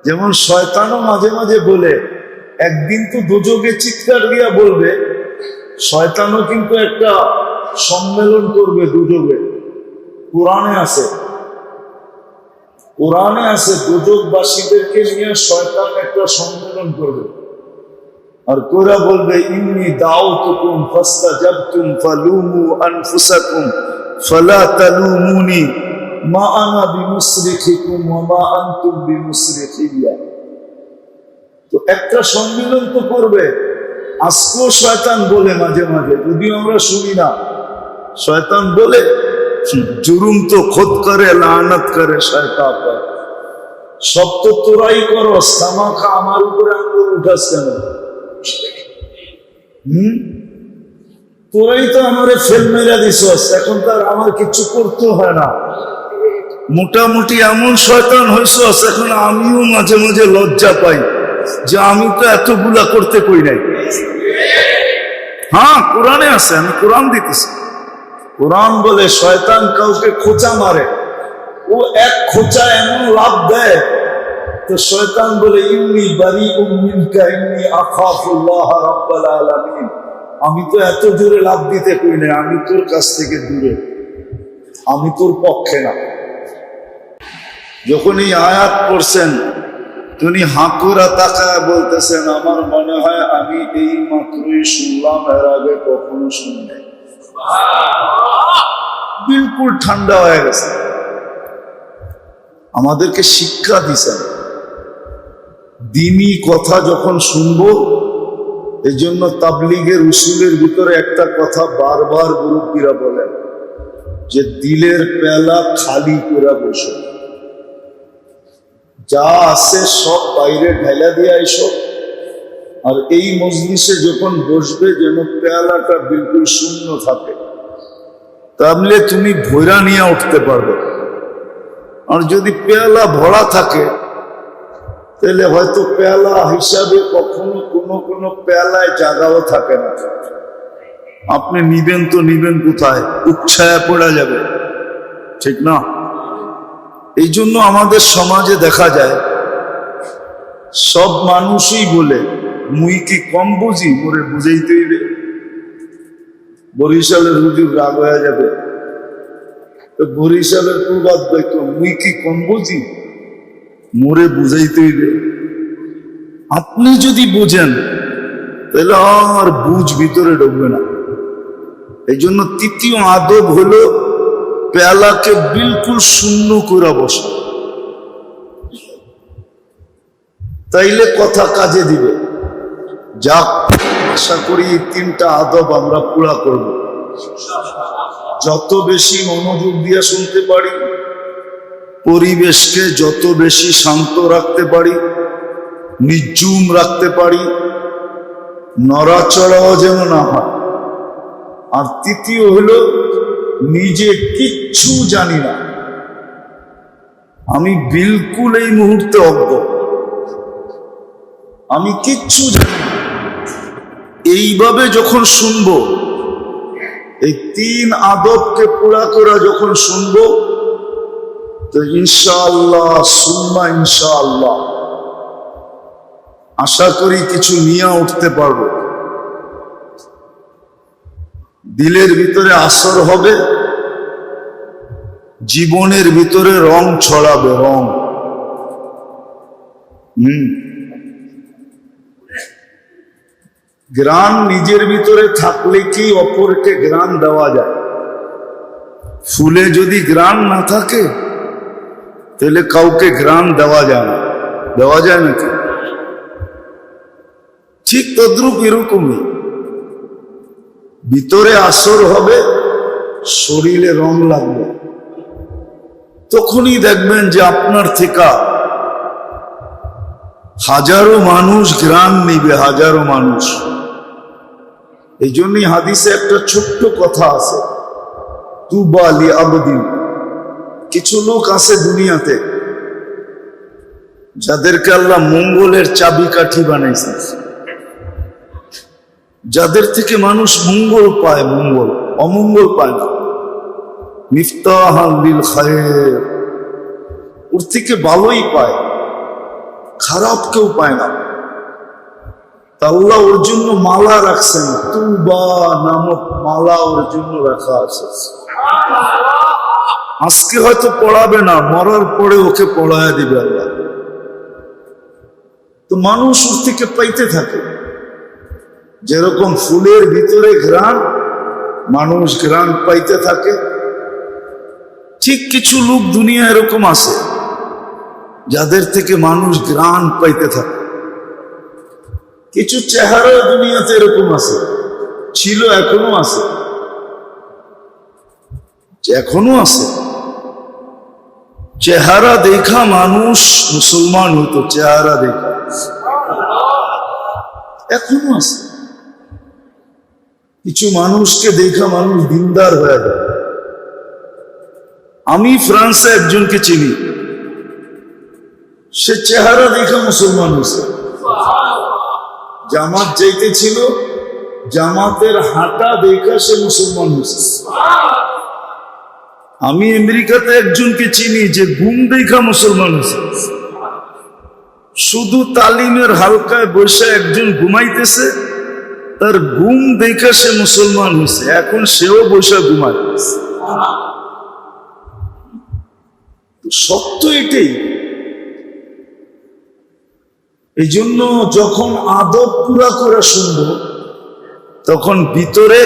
যেমন শয়তানও মাঝে মাঝে বলে, একদিন তো দোজখে চিৎকার দিয়া বলবে, শয়তানও কিন্তু একটা সম্মেলন করবে দোজখে। কোরআনে আছে, কোরআনে আছে দোজখবাসীদেরকে নিয়ে শয়তান একটা সম্মেলন করবে, আর কোরা বলবে ইন্নী দাউতুকুম ফাস্তাজাবতুম ফালুমু আনফুসাকুম ফালা তালুমুনি মা আনা বিমুসরিখিকুম ওয়া মা আনতুম বিমুসরিখিয়া। তো একটা সম্মেলন তো করবে। আজকেও শয়তান বলে মাঝে মাঝে, যদিও আমরা শুনি না, শয়তান বলে জুরুম তো খুদ করে লানত করে শয়তান করে, সব তো তোরাই করো, সামাখা আমার উপরে আঙ্গুল উঠাস কেন? তোরাই তো আমারে ফেল মেরা দিছস, এখন তার আমার কিছু করতে হয় না। মোটামুটি এমন শয়তান হইছস, এখন আমিও মাঝে মাঝে লজ্জা পাই যে আমি তো এতগুলা করতে কই নাই। হ্যাঁ, কোরআনে আছে, আমি কোরআন দিতেছি। কোরআন বলে শয়তান কাউকে খোঁচা মারে, ও এক খোঁচা এমন লাভ দেয়, তো শয়তান বলে ইন্নী বারিউম মিনকা ইন্নী আখাফুল্লাহ রাব্বাল আলামিন, আমি তো এত জোরে লাভ দিতে কই না, আমি তোর কাছ থেকে দূরে, আমি তোর পক্ষে না। যখন এই আয়াত পড়ছেন, তিনি হাঁকুরা তাকায় বলতেছেন, আমার মনে হয় আমি এই মাত্রই শুনলাম, এর আগে কখনো শুনি নাই। বিলকুল ঠান্ডা হয়ে গেছে। আমাদেরকে শিক্ষা দিছেন, দ্বীনি কথা যখন শুনবো, এই জন্য তাবলীগের উসুলের ভিতরে একটা কথা বারবার মুরব্বীরা বলেন যে দিলের পেলা খালি করে বসো, যা আছে সব বাইরে ঢেলা দিয়ে আইসো, আর এই মজলিসে যখন বসবে যেন পেয়ালাটা বিলকুল শূন্য থাকে, তাহলে তুমি ভৈরা নিয়ে উঠতে পারবে। আর যদি পেয়ালা ভরা থাকে, তাহলে হয়তো পেয়ালা হিসাবে কখনো কোনো পেয়ালায় জায়গাও থাকে না। আপনি নিবেন তো নিবেন কোথায়? উচ্ছায়া পড়া যাবে, ঠিক না? এই জন্য আমাদের সমাজে দেখা যায় সব মানুষই বলে, মুই কি কম বুঝি, মোরে বুঝাইতে হইবে। বরিশালের হুজুর রাগ হয়ে যাবে, তো বরিশালের প্রবাদ বাক্য, মুই কি কম বুঝি, মোরে বুঝাইতে হইবে। আপনি যদি বুঝেন তাহলে আর বুঝ ভিতরে ঢুকবে না। এই জন্য তৃতীয় আদব হলো পেয়ালাকে বিলকুল শূন্য করে বসা, তাইলে কথা কাজে দিবে। যাক, আশা করি এই তিনটা আদব আমরা পুরা করব। যত বেশি মনোযোগ দিয়ে শুনতে পারি, পরিবেশকে যত বেশি শান্ত রাখতে পারি, নির্জুম রাখতে পারি, নড়াচড়াও যেন না হয়। আর তৃতীয় হলো নিজে কিচ্ছু জানি না, আমি বিলকুল এই মুহূর্তে অজ্ঞ, আমি কিচ্ছু জানি না, এইভাবে যখন শুনবো, এই তিন আদবকে পুরা করা যখন শুনবো, তো ইনশাআল্লাহ সুম্মা ইনশাআল্লাহ আশা করি কিছু নিয়ে উঠতে পারবো। দিলের ভিতরে আসর হবে, জীবনের ভিতরে রং ছড়াবে, রং। গ্রান নিজের ভিতরে থাকলে কি অপরকে গ্রান দেওয়া যায়? ফুলে যদি গ্রান না থাকে তাহলে কাউকে গ্রান দেওয়া যায় না। দেওয়া যায় নাকি? ঠিক তদ্রুপ এরকমই ভিতরে আসর হবে, শরীরে রং লাগবে, তখনই দেখবেন যে আপনার থেকে হাজারো মানুষ গ্রান নিবে, হাজারো মানুষ। এই জন্যই হাদিসে একটা ছোট্ট কথা আছে, তুবা লি আবদিন। কিছু লোক আছে দুনিয়াতে যাদেরকে আল্লাহ মঙ্গলের চাবিকাঠি বানাইছে, যাদের থেকে মানুষ মঙ্গল পায়, মঙ্গল, অমঙ্গল পায় না। মিফতাহান লিল খায়র, ওর থেকে ভালোই পায়। খারাপ কেউ পায় না। তা আল্লাহ ওর জন্য মালা রাখছেন, তুবা নামক মালা ওর জন্য রাখা আছে। আজকে হয়তো পড়াবে না, মরার পরে ওকে পড়ায় দিবে আল্লাহ। তো মানুষ ওর থেকে পাইতে থাকে। যেরকম ফুলের ভিতরে ঘ্রাণ, মানুষ ঘ্রাণ পাইতে থাকে, ঠিক কিছু লোক দুনিয়া এরকম আছে যাদের থেকে মানুষ ঘ্রাণ পাইতে থাকে। কিছু চেহারা দুনিয়াতে এরকম আছে, ছিল, এখনো আছে, এখনো আছে। চেহারা দেখা মানুষ মুসলমান হইতো, চেহারা দেখা এখনো আছে। কিছু মানুষকে দেখা মানুষ দিনদার হয়ে যায়। আমি ফ্রান্সে একজনকে চিনি, সে চেহারা দেখা মুসলমান হয়েছে। জামাত যাইতে ছিল, জামাতের হাঁটা দেখা সে মুসলমান হয়েছে। আমি আমেরিকাতে একজনকে চিনি যে ঘুম দেখা মুসলমান হয়েছে। শুধু তালিমের হালকায় বসে একজন ঘুমাইতেছে, তার ঘুম দেখা সে মুসলমান হয়েছে। এখন সেও বসে ঘুমায়। সত্য এটাই। এই জন্য যখন আদব পুরা করে শুনব, তখন ভিতরে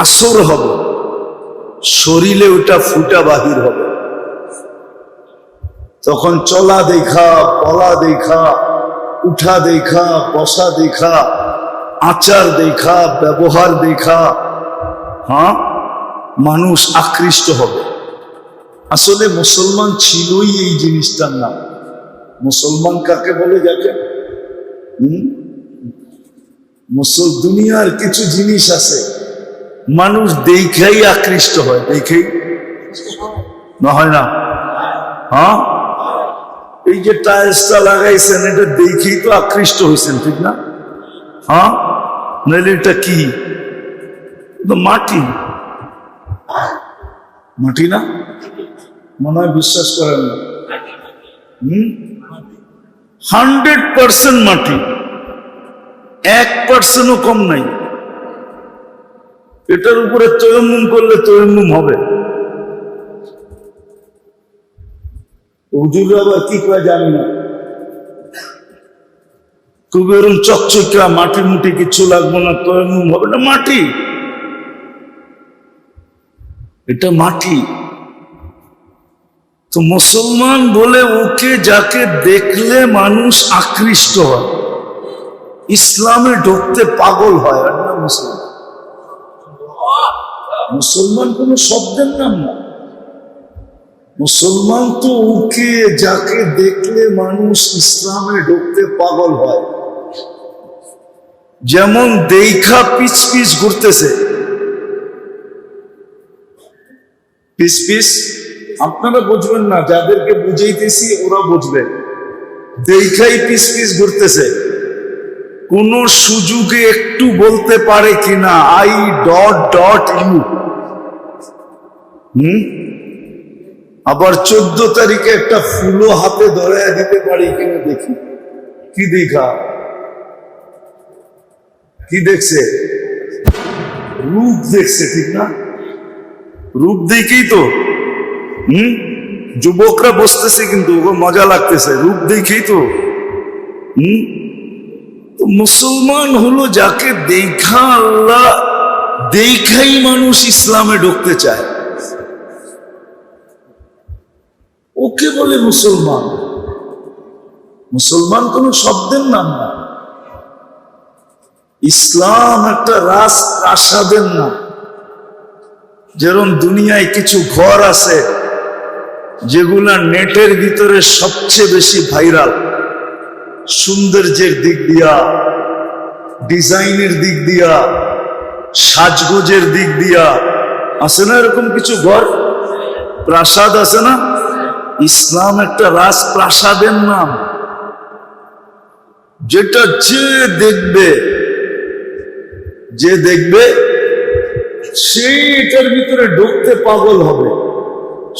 আসর হবে, শরীরে ওটা ফুটা বাহির হবে। তখন চলা দেখা, বলা দেখা, উঠা দেখা, বসা দেখা, আচার দেখা, ব্যবহার দেখা, হ্যাঁ, মানুষ আকৃষ্ট হবে। আসলে মুসলমান ছিলই এই জিনিসটার নাম। মুসলমান কাকে বলে? যাকে দুনিয়ার কিছু জিনিস আছে মানুষ দেখাই আকৃষ্ট হয়, দেখেই না হয় না? হ্যাঁ, এই যে টাইলসটা লাগাইছেন, এটা দেখেই তো আকৃষ্ট হয়েছেন, ঠিক না? হ্যাঁ, নাহলে এটা কি? মাটি, মাটি না? মনে হয় বিশ্বাস করেন না। 100% মাটি, 1%ও কম নাই। এটার উপরে তয়ম্মুম করলে তয়ম্মুম হবে। হুজুর আবার কি কয় জানি না, খুব এরকম চকচকা মাটি মুটি কিছু লাগবে না, তয়ম্মুম হবে না। মাটি, এটা মাটি। তো মুসলমান বলে ওকে যাকে দেখলে মানুষ আকৃষ্ট হয়, ইসলামে ঢুকতে পাগল হয়। আর না, মুসলমান, মুসলমান কোন শব্দের নাম না। মুসলমান তো ওকে যাকে দেখলে মানুষ ইসলামে ঢুকতে পাগল হয়। যেমন দেখা পিছ পিছ ঘুরতেছে, পিছ পিছ, আপনারা বুঝবেন না, যাদেরকে বুঝাইতেছি ওরা বুঝবে। দেখাই পিছ পিছ ঘুরতেছে, কোন সুযোগে একটু বলতে পারে কিনা আই ডট ডট ইউ। আবার 14 তারিখে একটা ফুলও হাতে ধরে দিতে পারি কিনা দেখি। কি দেখা? কি দেখছে? রূপ দেখছে, ঠিক না? রূপ দেখেই তো যুবকরা বসতেছে, কিন্তু মজা লাগতেছে, রূপ দেখেই তো। মুসলমান হলো যাকে দেখা আল্লাহ দেখাই মানুষ ইসলামে ঢুকতে চায়, ওকে বলে মুসলমান। মুসলমান কোন শব্দের নাম না। ইসলাম একটা রাজপ্রাসাদের নাম। যেরকম দুনিয়ায় কিছু ঘর আছে যেগুলা নেটের ভিতরে সবচেয়ে বেশি ভাইরাল, সৌন্দর্যের দিক দিয়া, ডিজাইনের দিক দিয়া, সাজগোজের দিক দিয়া, আছে না এরকম কিছু ঘর, প্রাসাদ আছে না? ইসলাম একটা রাজপ্রাসাদের নাম, যেটা যে দেখবে সে এটার ভিতরে ঢুকতে পাগল হবে।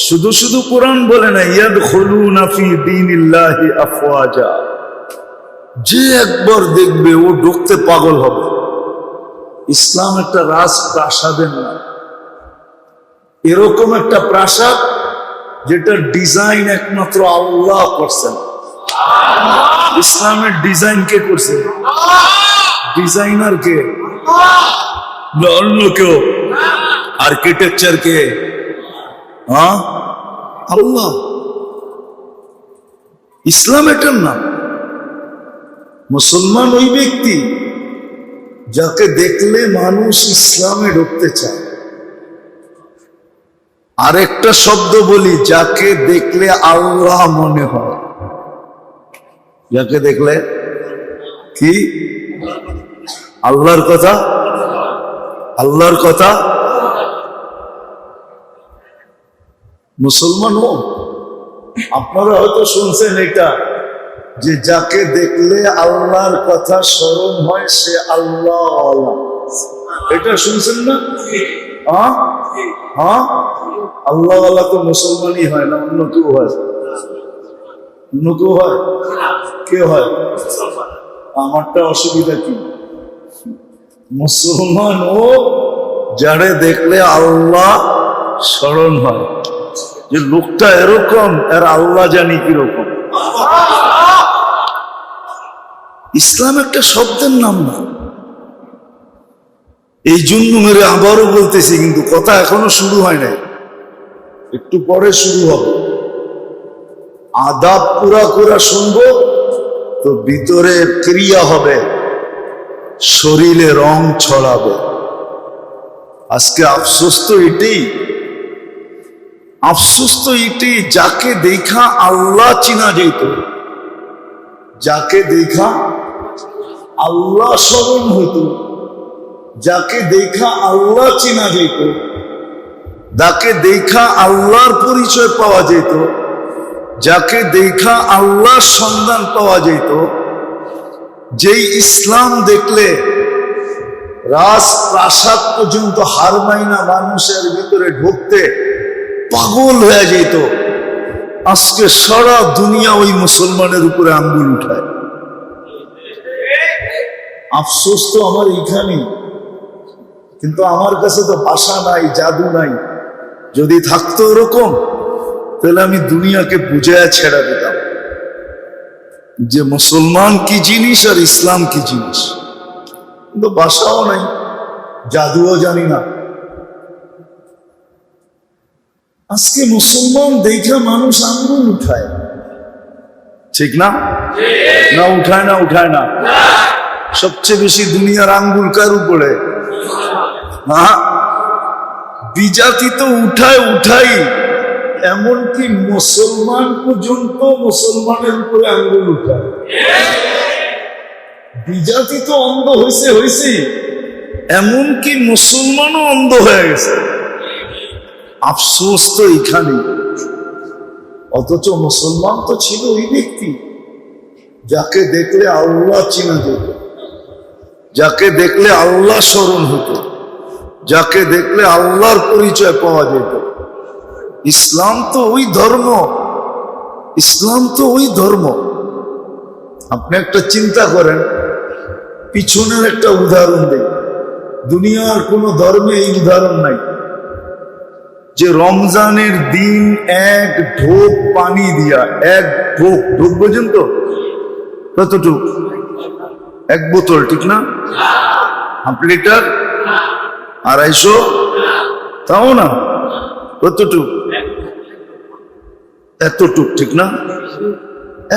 শুধু শুধু কোরআন বলে না, ইয়াদখুলুনা ফি দীনিল্লাহি আফওয়াজা, যে একবার দেখবে ও ঢুকতে পাগল হবে। ইসলাম একটা রাজপ্রাসাদের না, এরকম একটা প্রাসাদ যেটা ডিজাইন একমাত্র আল্লাহ করছেন। ইসলামের ডিজাইন কে করছে? ডিজাইনার কে? অন্য কেউ? আর্কিটেকচার কে? হ্যাঁ, আল্লাহ। ইসলাম এটার নাম। মুসলমান ওই ব্যক্তি যাকে দেখলে মানুষ ইসলামে ঢুকতে চায়। আরেকটা শব্দ বলি, যাকে দেখলে আল্লাহ মনে হয়। যাকে দেখলে কি? আল্লাহর কথা, আল্লাহর কথা। মুসলমান হোক, আপনারা হয়তো শুনছেন এটা, যে যাকে দেখলে আল্লাহর কথা স্মরণ হয় সে আল্লাহ। এটা শুনছেন না? হ্যাঁ হ্যাঁ, আল্লাহ তো মুসলমানই হয় না, অন্য কেউ হয়? অন্য কেউ হয়? কে হয়? আমারটা অসুবিধা কি? মুসলমান ও যারে দেখলে আল্লাহ স্মরণ হয়, যে লোকটা এরকম, এর আল্লাহ জানি কিরকম। ইসলাম একটা শব্দের নাম না। এই জন্য মেরে আবারও বলতেছি, কিন্তু কথা এখনো শুরু হয় নাই, একটু পরে শুরু হবে। আদাব পুরা শুনবো তো ভিতরে ক্রিয়া হবে, শরীরে রং ছড়াবে। আজকে আফসোস তো এটাই, আফসোস তো এটাই, যাকে দেখা আল্লাহ চিনা যেত, যাকে দেখা আল্লাহ স্মরণ হইত, যাকে দেখা আল্লাহ চিনা যেত, যাকে দেখা আল্লাহর পরিচয় পাওয়া যেত, যাকে দেখা আল্লাহর সন্ধান পাওয়া যেত, যেই ইসলাম দেখলে রাজপ্রাসাদ পর্যন্ত হার মাইনা মানুষের ভিতরে ঢুকতে পাগল হয়ে যেত, আজকে সারা দুনিয়া ওই মুসলমানের উপরে আঙ্গুল উঠায়। আফসোস তো আমার এইখানে, কিন্তু আমার কাছে তো ভাষা নাই, জাদু নাই। যদি থাকতো ওরকম, তাহলে আমি দুনিয়াকে বুঝায় ছেড়ে দিতাম যে মুসলমান কি জিনিস আর ইসলাম কি জিনিস। কিন্তু ভাষাও নাই, জাদুও জানি না। আজকে মুসলমান দেখা মানুষ আঙ্গুল উঠায়, ঠিক না? না উঠায় না? উঠায় না? সবচেয়ে বেশি দুনিয়ার আঙ্গুল কার উপরে? হ্যাঁ, বিজাতি তো উঠাই, এমনকি মুসলমান পর্যন্ত মুসলমানের উপরে আঙ্গুল উঠায়। বিজাতি তো অন্ধ হয়েছে, এমনকি মুসলমানও অন্ধ হয়ে গেছে। আফসোস তো এখানে। অথচ মুসলমান তো ছিল ওই ব্যক্তি যাকে দেখলে আল্লাহ চিনা যেত, যাকে দেখলে আল্লাহ স্মরণ হতো, যাকে দেখলে আল্লাহর পরিচয় পাওয়া যেত। ইসলাম তো ওই ধর্ম, ইসলাম তো ওই ধর্ম। আপনি একটা চিন্তা করেন, পিছনের একটা উদাহরণ দেই। দুনিয়ার কোন ধর্মে এই উদাহরণ নাই যে রমজানের দিন এক ঢোক পানি দিয়া, এক ঢোক পর্যন্ত কতটুক? এক বোতল, ঠিক না? হাফ লিটার, 250, তাও না? কতটুক? এতটুক, ঠিক না?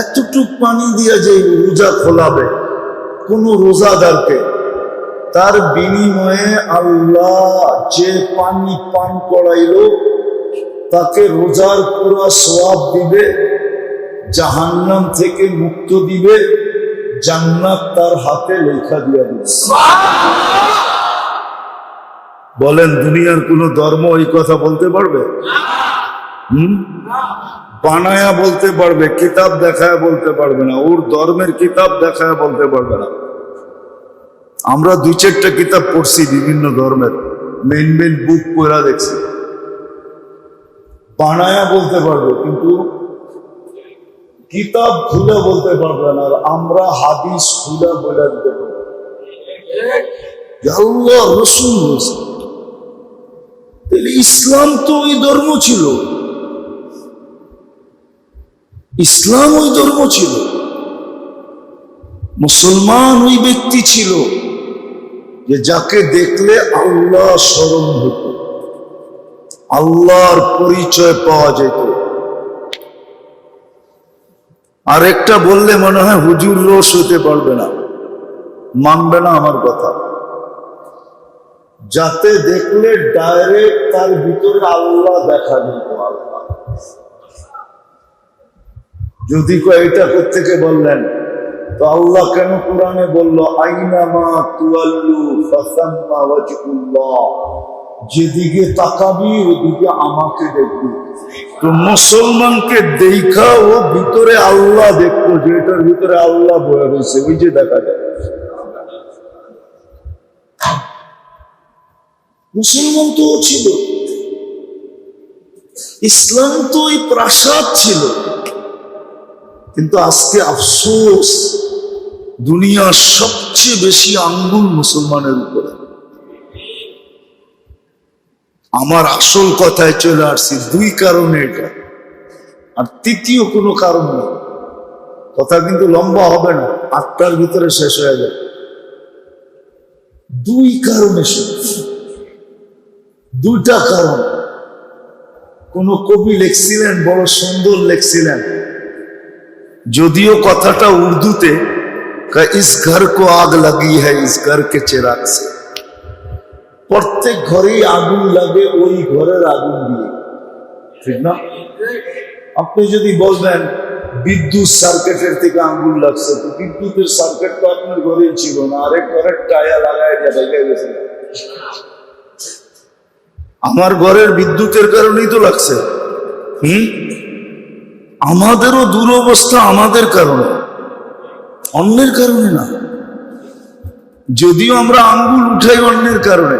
এতটুক পানি দিয়া যে রোজা খোলাবে কোন রোজাদারকে, তার বিনিময়ে আল্লাহ যে পানি পান করাইল তাকে রোজার পুরা সওয়াব দিবে, জাহান্নাম থেকে মুক্ত দিবে, জান্নাত তার হাতে লেখা দিয়া দিবে। বলেন, দুনিয়ার কোন ধর্ম এই কথা বলতে পারবে? বানায়া বলতে পারবে, কিতাব দেখায় বলতে পারবে না। ওর ধর্মের কিতাব দেখায় বলতে পারবে না। আমরা 2-4টা কিতাব পড়ছি বিভিন্ন ধর্মের, মেন বুক পড়া দেখছি। বানায়া বলতে পারবে, কিন্তু কিতাব খুলে বলতে পারবে না, আর আমরা হাদিস খুলে বলে দিতে পারবো। আল্লাহ রসুল বলছে। তাহলে ইসলাম তো ওই ধর্ম ছিল, ইসলাম ওই ধর্ম ছিল, মুসলমান ওই ব্যক্তি ছিল যে যাকে দেখলে আল্লাহ স্মরণ হতো, আল্লাহর পরিচয় পাওয়া যেত। আর একটা বললে মনে হয় হুজুর রোষ হতে পারবে না, মানবে না আমার কথা। যাতে দেখলে ডাইরেক্ট তার ভিতরে আল্লাহ দেখা যেত। আল্লাহ যদি এটা কোত্থেকে বললেন, তো আল্লাহ কেন কোরআনে বললো আইনামা তুয়াল্লু ফাসাম্মা ওয়াজহুল্লাহ, যেদিকে তাকাবি ওদিকে আমাকে দেখবি। তো মুসলমানকে দেখা ও ভিতরে আল্লাহ দেখতো, যেটার ভিতরে আল্লাহ বয়ে রয়েছে ওই যে দেখা যায়। মুসলমান তো ছিল, ইসলাম তো ওই প্রাসাদ ছিল। কিন্তু আজকে আফসোস, দুনিয়ার সবচেয়ে বেশি আঙ্গুল মুসলমানের উপরে। আমার আসল কথায় চলে আসছি, দুই কারণে এটা, আর তৃতীয় কোনো কারণ নেই। কথা কিন্তু লম্বা হবে না, 8টার ভিতরে শেষ হয়ে যাবে। দুই কারণে, দুইটা কারণ। কোন কবি লিখছিলেন, বড় সুন্দর লিখছিলেন, যদিও কথাটা উর্দুতে, ইস ঘর কো আগ লাগি হ্যায় ইস ঘর কে চিরাগ সে। প্রত্যেক ঘরেই আগুন লাগে ওই ঘরের আগুন দিয়ে, ঠিক না? আপনি যদি বলবেন বিদ্যুৎ সার্কিটের থেকে আগুন লাগছে, তো বিদ্যুতের সার্কিট তো আপনার ঘরেই ছিল না, আরেক ঘরের টায়া লাগায় গেছে। আমার ঘরের বিদ্যুতের কারণেই তো লাগছে। আমাদেরও দুরবস্থা আমাদের কারণে, অন্যের কারণে না। যদিও আমরা আঙ্গুল উঠাই অন্যের কারণে,